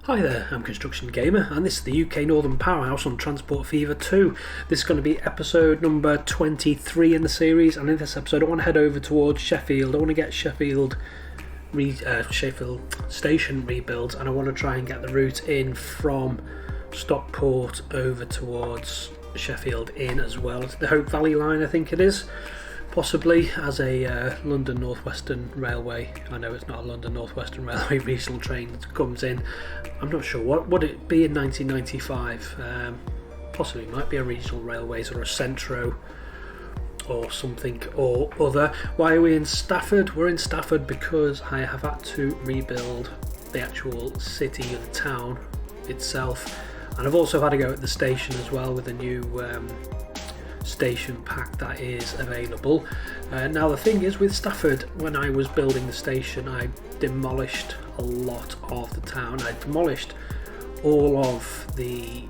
Hi there, I'm Construction Gamer, and this is the UK Northern Powerhouse on Transport Fever 2. This is going to be episode number 23 in the series, and in this episode I want to head over towards Sheffield. I want to get Sheffield station rebuilt, and I want to try and get the route in from Stockport over towards Sheffield in as well. It's the Hope Valley line, I think it is. Possibly as a London North Western Railway. I know it's not a London North Western Railway regional train that comes in. I'm not sure. What would it be in 1995? Possibly might be a regional railways or a Centro or something or other. Why are we in Stafford? We're in Stafford because I have had to rebuild the actual city of the town itself, and I've also had to go at the station as well with a new station pack that is available. Now the thing is with Stafford, when I was building the station I demolished a lot of the town. I demolished all of the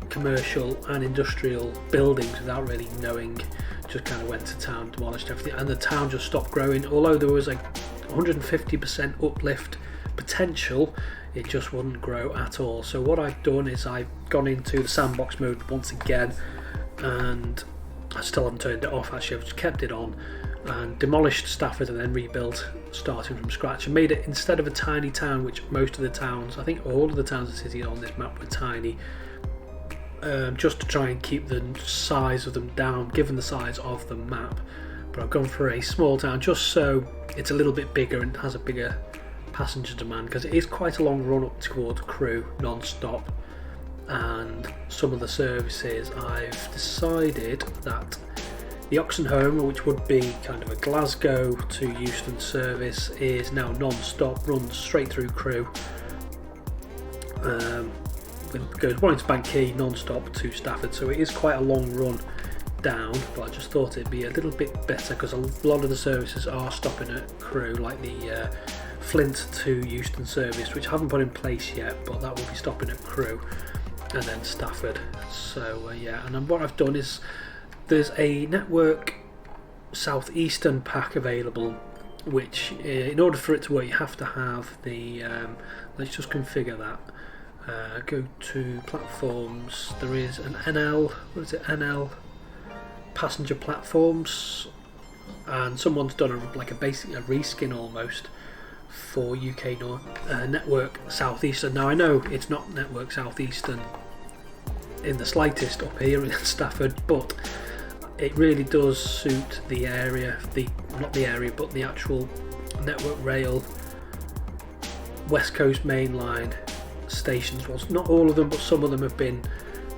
commercial and industrial buildings without really knowing, just kind of went to town, demolished everything, and the town just stopped growing. Although there was like 150% uplift potential, it just wouldn't grow at all. So what I've done is I've gone into the sandbox mode once again, and I still haven't turned it off actually. I've just kept it on and demolished Stafford and then rebuilt starting from scratch and made it, instead of a tiny town, which most of the towns, I think all of the towns and cities on this map were tiny, just to try and keep the size of them down given the size of the map. But I've gone for a small town just so it's a little bit bigger and has a bigger passenger demand, because it is quite a long run up towards Crewe non-stop. And some of the services, I've decided that the Oxenholme, which would be kind of a Glasgow to Euston service, is now non-stop, runs straight through Crewe. Goes Warrington Bank Quay non-stop to Stafford, so it is quite a long run down, but I just thought it'd be a little bit better because a lot of the services are stopping at Crewe, like the Flint to Euston service, which I haven't put in place yet, but that will be stopping at Crewe. And then Stafford. So yeah, and then what I've done is there's a network southeastern pack available, which in order for it to work you have to have the let's just configure that. Go to platforms. There is an NL, what is it, NL passenger platforms, and someone's done basically a reskin almost for UK Network Southeastern. Now I know it's not Network Southeastern in the slightest up here in Stafford, but it really does suit the area, not the area but the actual Network Rail West Coast Main Line stations. Well, not all of them, but some of them have been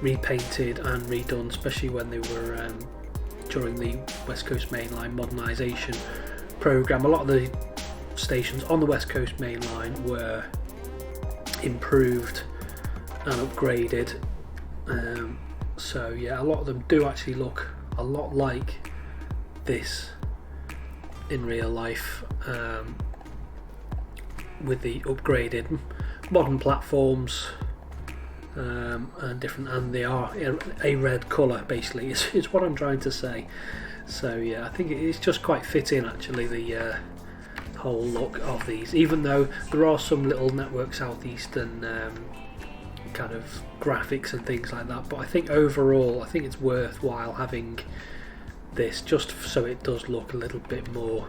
repainted and redone, especially when they were during the West Coast Main Line modernisation programme. A lot of the stations on the West Coast Main Line were improved and upgraded, so yeah, a lot of them do actually look a lot like this in real life, with the upgraded modern platforms and different, and they are a red colour basically is what I'm trying to say. So yeah, I think it's just quite fitting actually, the whole look of these, even though there are some little Network Southeastern kind of graphics and things like that, but I think overall I think it's worthwhile having this just so it does look a little bit more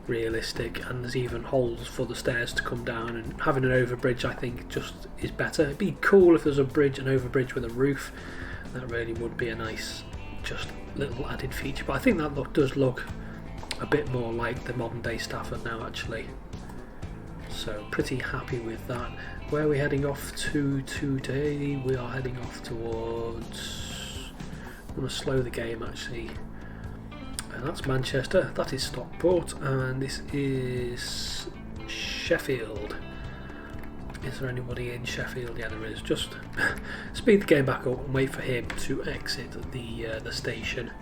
realistic, and there's even holes for the stairs to come down, and having an overbridge I think just is better. It'd be cool if there's a bridge, an overbridge with a roof. That really would be a nice just little added feature, but I think that does look a bit more like the modern day Stafford now actually, so pretty happy with that. Where are we heading off to today? We are heading off towards, I'm going to slow the game actually, and that's Manchester, that is Stockport, and this is Sheffield. Is there anybody in Sheffield? Yeah, there is. Just speed the game back up and wait for him to exit the station.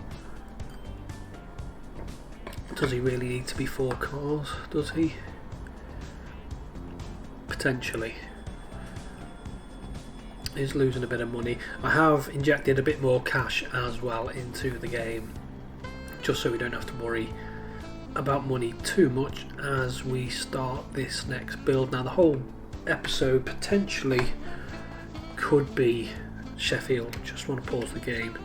Does he really need to be 4 cars? Does he? Potentially. He's losing a bit of money. I have injected a bit more cash as well into the game, just so we don't have to worry about money too much as we start this next build. Now the whole episode potentially could be Sheffield. Just want to pause the game,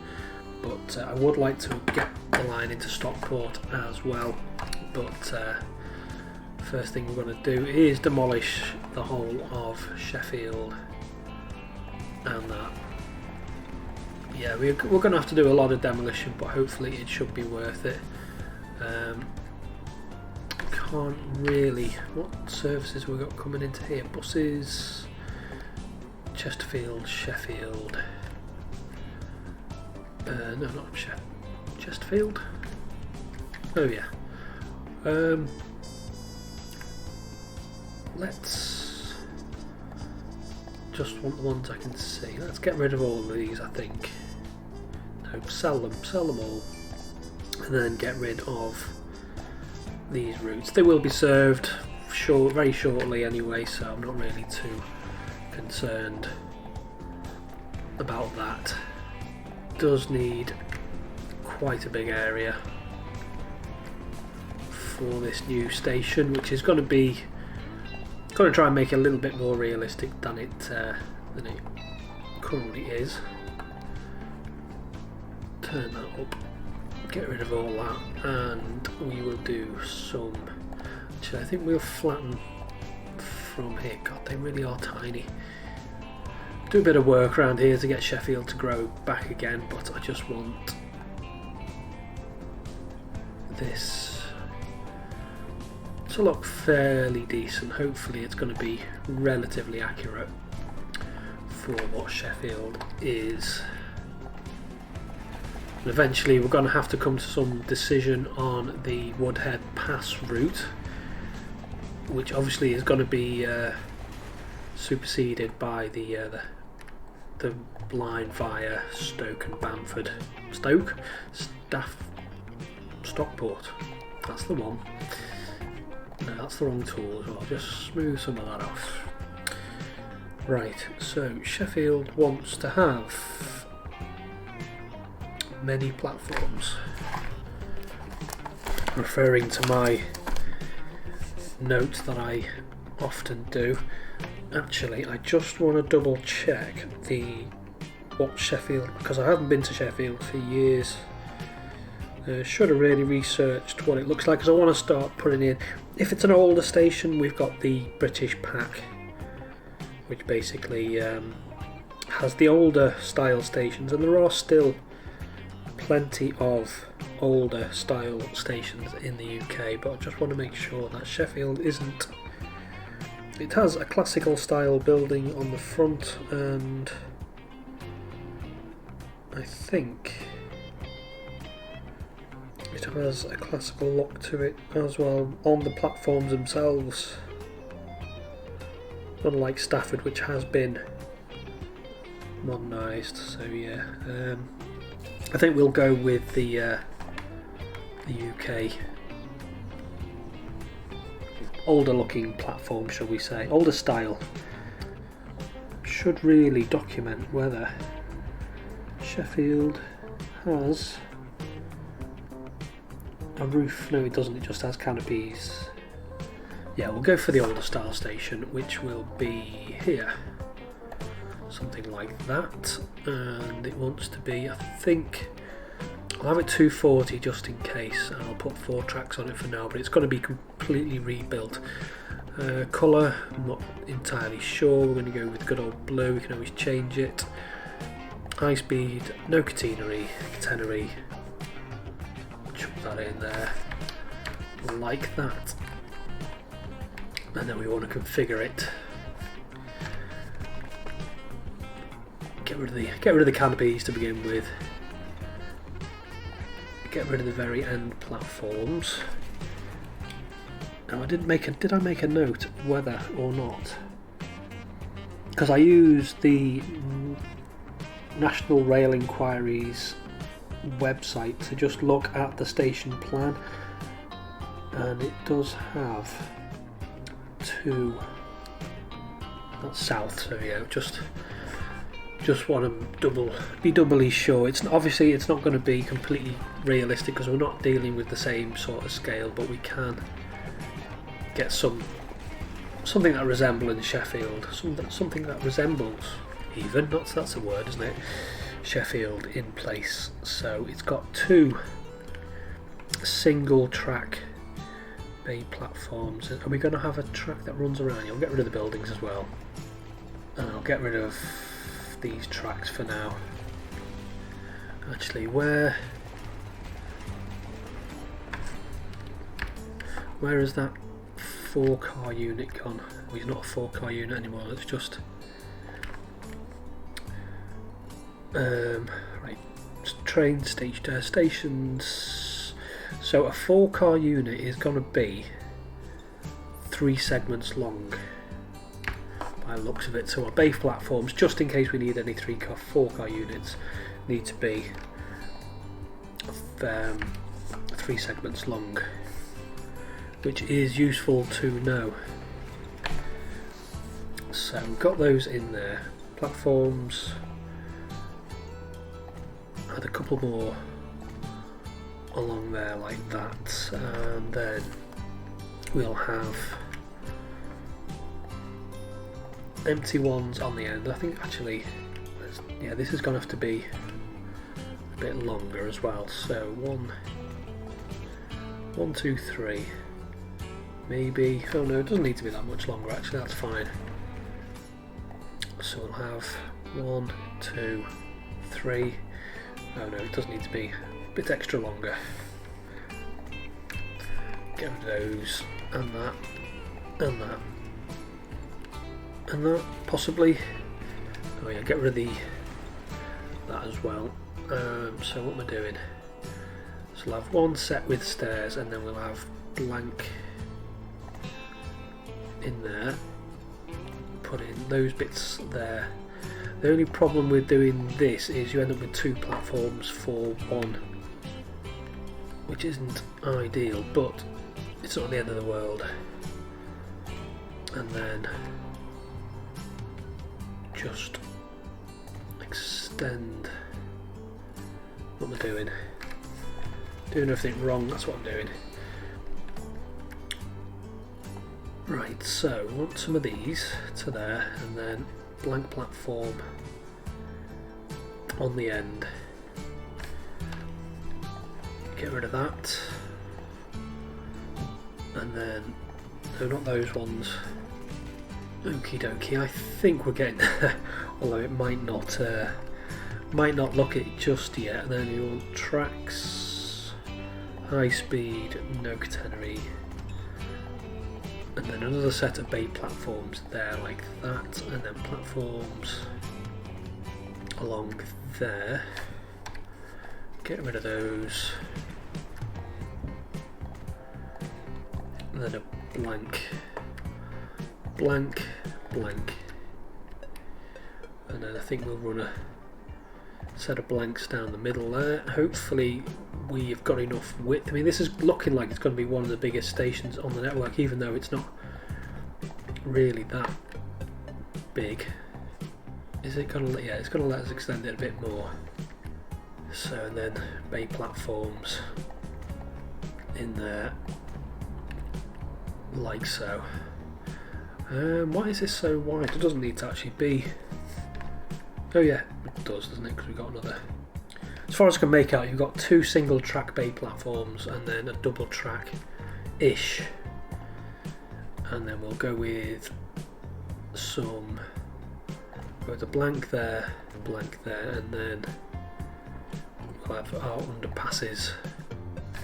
but I would like to get the line into Stockport as well. But first thing we're going to do is demolish the whole of Sheffield, and that. Yeah, we're going to have to do a lot of demolition, but hopefully it should be worth it. Can't really. What services have we got coming into here? Buses, Chesterfield, Sheffield. No, not Chesterfield. Oh yeah. Let's just want the ones I can see. Let's get rid of all of these. I think. No, sell them all, and then get rid of these routes. They will be served very shortly anyway, so I'm not really too concerned about that. Does need quite a big area for this new station, which is going to try and make it a little bit more realistic than it currently is. Turn that up, get rid of all that, and we will do some. Actually, I think we'll flatten from here. God, they really are tiny. Do a bit of work around here to get Sheffield to grow back again, but I just want this to look fairly decent. Hopefully it's going to be relatively accurate for what Sheffield is. And eventually we're going to have to come to some decision on the Woodhead Pass route, which obviously is going to be superseded by the line via Stoke and Bamford. Stockport. That's the one. No, that's the wrong tool as well. Just smooth some of that off. Right, so Sheffield wants to have many platforms. Referring to my notes that I often do. Actually, I just want to double check what Sheffield, because I haven't been to Sheffield for years. Should have really researched what it looks like, because I want to start putting in. If it's an older station, we've got the British Pack, which basically has the older style stations, and there are still plenty of older style stations in the UK, but I just want to make sure that Sheffield isn't. It has a classical style building on the front, and I think it has a classical look to it as well on the platforms themselves, unlike Stafford, which has been modernised. So yeah, I think we'll go with the UK older looking platform, shall we say, older style. Should really document whether Sheffield has a roof. No, it doesn't, it just has canopies. Yeah, we'll go for the older style station, which will be here, something like that, and it wants to be, I think I'll have it 240 just in case, and I'll put 4 tracks on it for now, but it's going to be completely rebuilt. Colour, I'm not entirely sure. We're going to go with good old blue, we can always change it. High speed, no catenary, chuck that in there, like that. And then we want to configure it. Get rid of the canopies to begin with. Get rid of the very end platforms. Now did I make a note whether or not? Because I used the National Rail Inquiry's website to just look at the station plan, and it does have 2. That's south, so yeah, just want to be doubly sure. It's obviously it's not going to be completely realistic because we're not dealing with the same sort of scale, but we can get some something that resembles Sheffield, something that resembles even, that's a word, isn't it? Sheffield in place. So it's got 2 single track bay platforms. Are we going to have a track that runs around? I'll get rid of the buildings as well, and I'll get rid of these tracks for now. Actually, where is that 4-car unit gone? Well, he's not a 4-car unit anymore, it's just right, train stations. So a 4-car unit is going to be 3 segments long by the looks of it. So our bay platforms, just in case we need any 4-car units, need to be 3 segments long, which is useful to know. So we've got those in there. Platforms, add a couple more along there like that, and then we'll have empty ones on the end. I think actually, yeah, this is going to have to be a bit longer as well. So 1, 2, 3, maybe. Oh no, it doesn't need to be that much longer. Actually, that's fine. So we'll have 1, 2, 3. Oh no, it does need to be a bit extra longer. Get rid of those, and that, and that, and that, possibly. Oh yeah, get rid of that as well. So what am I doing? So we'll have 1 set with stairs, and then we'll have blank in there. Put in those bits there. The only problem with doing this is you end up with 2 platforms for 1, which isn't ideal, but it's not the end of the world. And then just extend. What am I doing? Doing everything wrong, that's what I'm doing. Right, so I want some of these to there, and then blank platform on the end. Get rid of that, and then no, not those ones. Okie dokie, I think we're getting there, although it might not look it just yet. And then you want tracks, high speed, no catenary. And then another set of bay platforms there like that, and then platforms along there. Get rid of those. And then a blank, blank, blank. And then I think we'll run a set of blanks down the middle there. Hopefully we've got enough width. I mean, this is looking like it's going to be one of the biggest stations on the network, even though it's not really that big. Is it going to? Yeah, it's going to let us extend it a bit more. So, and then bay platforms in there, like so. Why is this so wide? It doesn't need to actually be. Oh yeah, it does, doesn't it? Because we've got another. As far as I can make out, you've got 2 single track bay platforms and then a double track ish. And then we'll go with some. Go with a blank there, and then we'll have our underpasses.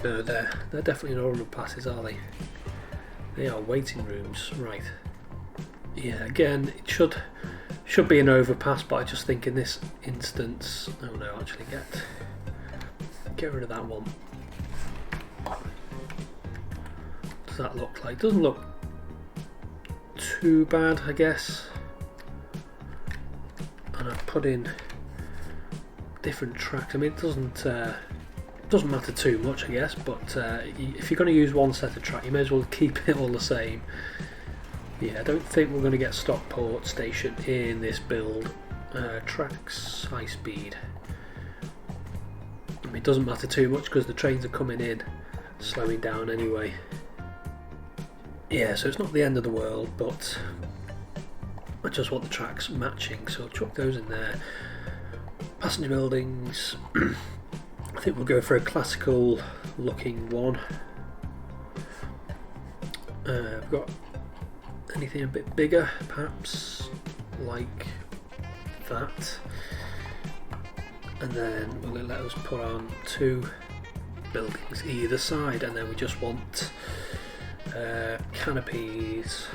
No, they're definitely not underpasses, are they? They are waiting rooms, right? Yeah, again, it should be an overpass, but I just think in this instance, oh no, actually get rid of that one. What does that look like? Doesn't look too bad, I guess. And I've put in different tracks. I mean, it doesn't matter too much, I guess, but if you're going to use one set of track, you may as well keep it all the same. Yeah, I don't think we're going to get Stockport Station in this build. Tracks, high speed. I mean, it doesn't matter too much because the trains are coming in, slowing down anyway. yeah, so it's not the end of the world, but I just want the tracks matching, so I'll chuck those in there. Passenger buildings, I think we'll go for a classical looking one. I've got anything a bit bigger, perhaps like that, and then we'll let us put on 2 buildings either side, and then we just want canopies,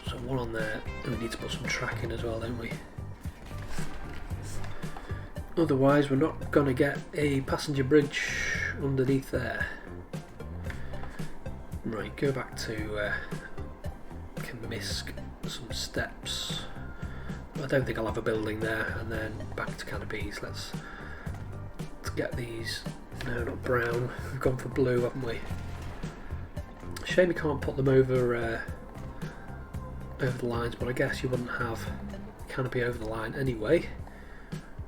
so one on there, and we need to put some track in as well, don't we? Otherwise we're not going to get a passenger bridge underneath there. Right, go back to Misk, some steps. I don't think I'll have a building there, and then back to canopies. Let's get these. No, not brown. We've gone for blue, haven't we? Shame you can't put them over the lines, but I guess you wouldn't have canopy over the line anyway.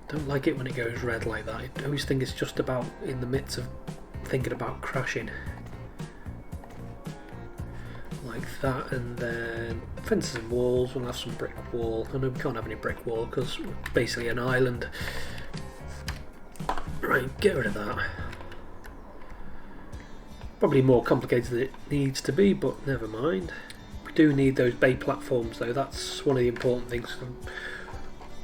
Don't like it when it goes red like that. I always think it's just about in the midst of thinking about crashing. Like that, and then fences and walls. We'll have some brick wall. I know we can't have any brick wall because we're basically an island. Right, get rid of that. Probably more complicated than it needs to be, but never mind. We do need those bay platforms though, that's one of the important things.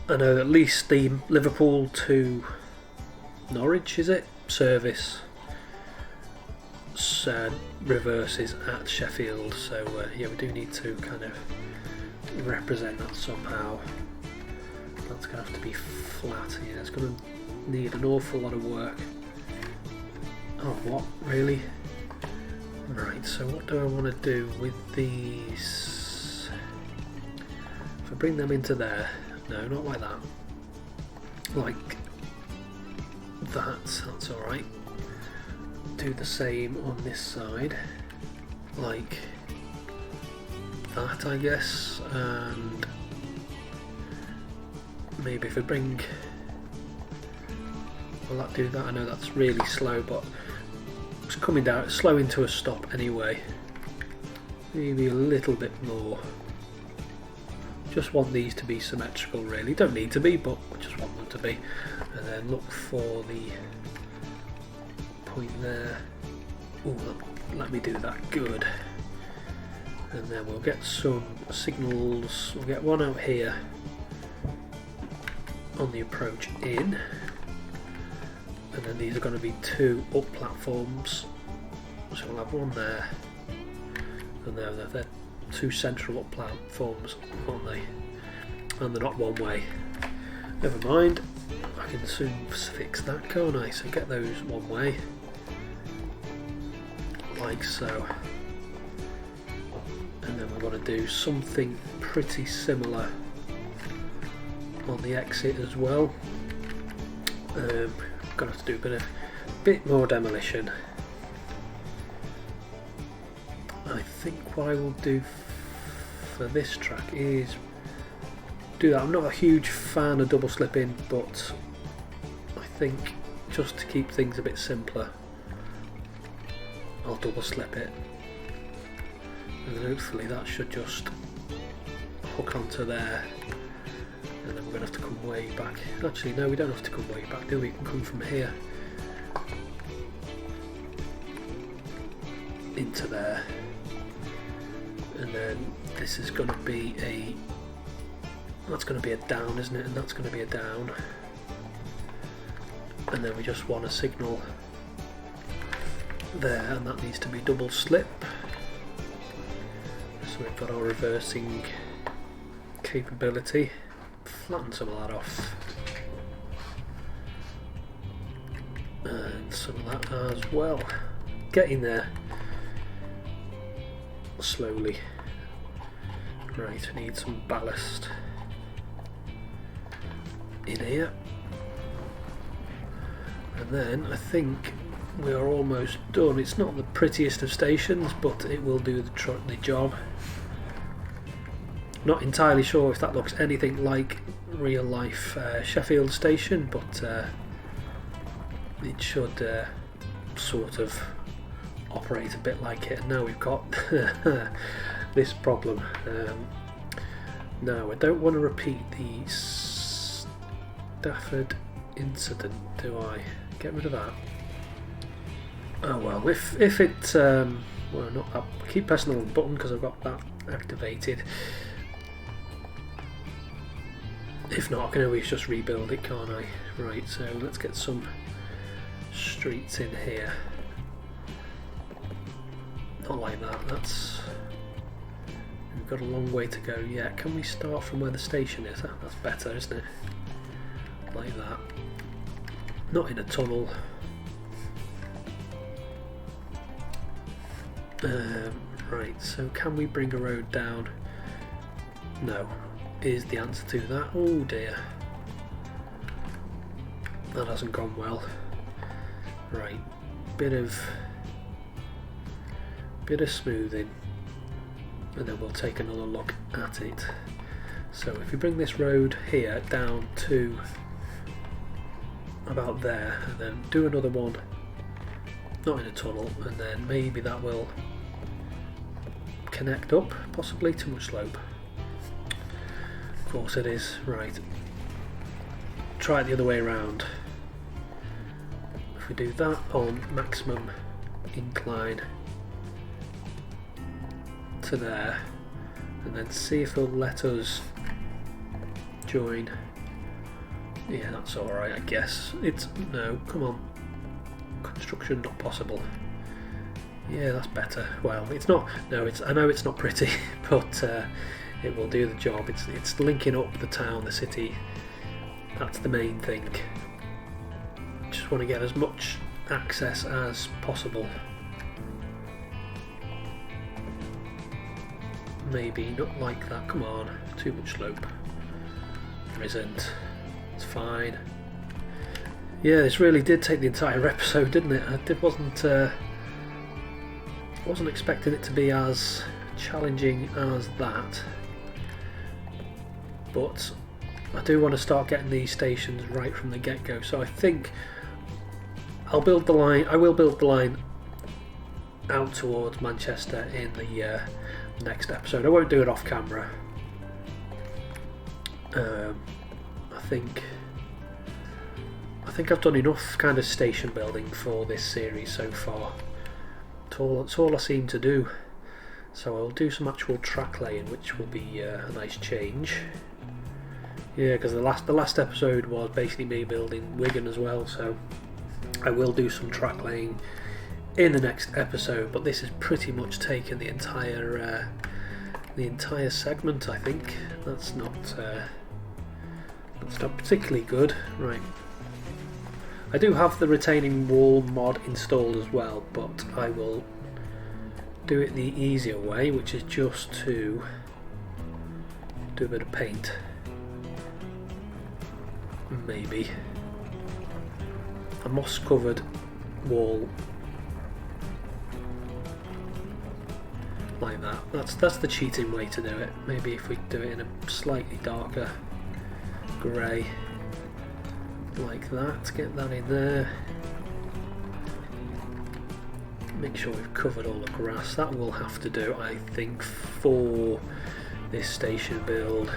I know at least the Liverpool to Norwich, is it? Service reverses at Sheffield, so yeah, we do need to kind of represent that somehow. That's going to have to be flat, yeah, it's going to need an awful lot of work. Oh, what? Really? Right, so what do I want to do with these? If I bring them into there, no, not like that. Like that's alright. Do the same on this side, like that, I guess, and maybe if I bring, will that do that? I know that's really slow, but it's coming down, it's slowing to a stop anyway. Maybe a little bit more. Just want these to be symmetrical really, don't need to be, but I just want them to be. And then look for the point there. Oh, let me do that, good. And then we'll get some signals, we'll get one out here on the approach in, and then these are going to be 2 up platforms, so we'll have one there, and they're 2 central up platforms, aren't they? And they're not one way. Never mind, I can soon fix that, can't I? So get those one way, like so. And then we're going to do something pretty similar on the exit as well. Going to have to do a bit more demolition. I think what I will do for this track is do that. I'm not a huge fan of double slipping, but I think just to keep things a bit simpler, I'll double slip it, and then hopefully that should just hook onto there, and then we're going to have to come way back. Actually no, we don't have to come way back, do we? We can come from here into there, and then this is going to be that's going to be a down, isn't it? And that's going to be a down, and then we just want a signal there, and that needs to be double slip. So we've got our reversing capability. Flatten some of that off, and some of that as well. Getting there slowly. Right, we need some ballast in here, and then I think we are almost done. It's not the prettiest of stations, but it will do the job. Not entirely sure if that looks anything like real life Sheffield station, but it should sort of operate a bit like it, and now we've got this problem. Now I don't want to repeat the Stafford incident, do I? Get rid of that. Oh well, if it well, not that, keep pressing the button because I've got that activated. If not, I can always just rebuild it, can't I? Right, so let's get some streets in here. Not like that, that's... We've got a long way to go yet. Can we start from where the station is? That's better, isn't it? Like that. Not in a tunnel. Right, so can we bring a road down? No, is the answer to that. Oh dear. That hasn't gone well. Right, bit of smoothing, and then we'll take another look at it. So if we bring this road here down to about there, and then do another one, not in a tunnel, and then maybe that will connect up, possibly. Too much slope. Of course it is. Right. Try it the other way around. If we do that on maximum incline to there, and then see if it'll let us join. Yeah, that's alright, I guess. It's... no, come on. Construction not possible. Yeah, that's better. Well, it's not... no, it's... I know it's not pretty, but it will do the job. It's linking up the town, the city. That's the main thing. Just want to get as much access as possible. Maybe not like that. Come on, too much slope. There isn't. It's fine. Yeah, this really did take the entire episode, didn't it? I wasn't expecting it to be as challenging as that, but I do want to start getting these stations right from the get-go. So I think I'll build the line. I will build the line out towards Manchester in the next episode. I won't do it off camera. I think I've done enough kind of station building for this series so far. That's all I seem to do. So I'll do some actual track laying, which will be a nice change. Yeah, because the last episode was basically me building Wigan as well. So I will do some track laying in the next episode. But this has pretty much taken the entire segment. I think that's not particularly good. Right. I do have the retaining wall mod installed as well, but I will do it the easier way, which is just to do a bit of paint. Maybe a moss covered wall like that. That's the cheating way to do it. Maybe if we do it in a slightly darker grey like that, get that in there. Make sure we've covered all the grass. That will have to do, I think, for this station build.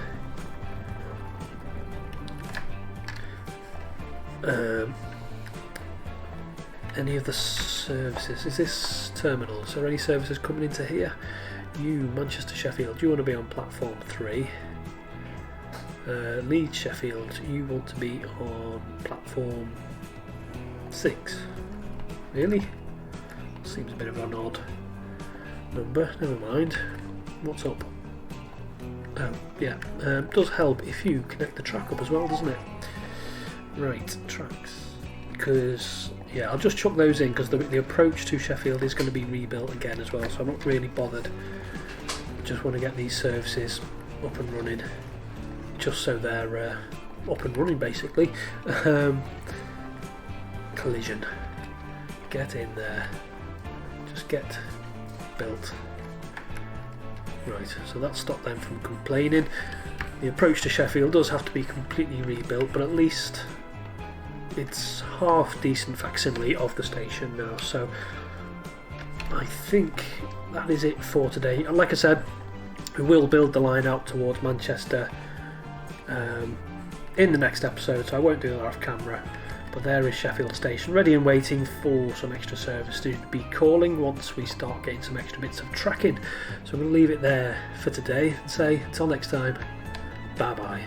Any of the services? Is this terminal? So any services coming into here? You, Manchester, Sheffield, you want to be on platform 3. Leeds, Sheffield, you want to be on platform 6. Really? Seems a bit of an odd number. Never mind. What's up? Oh, yeah. Does help if you connect the track up as well, doesn't it? Right, tracks. Because, yeah, I'll just chuck those in because the approach to Sheffield is going to be rebuilt again as well, so I'm not really bothered. Just want to get these services up and running, just so they're up and running basically. Collision. Get in there. Just get built. Right, so that stopped them from complaining. The approach to Sheffield does have to be completely rebuilt, but at least it's half decent facsimile of the station now, so I think that is it for today. And like I said, we will build the line out towards Manchester in the next episode, so I won't do that off camera. But there is Sheffield Station, ready and waiting for some extra service to be calling once we start getting some extra bits of tracking. So I'm going to leave it there for today and say until next time, bye bye.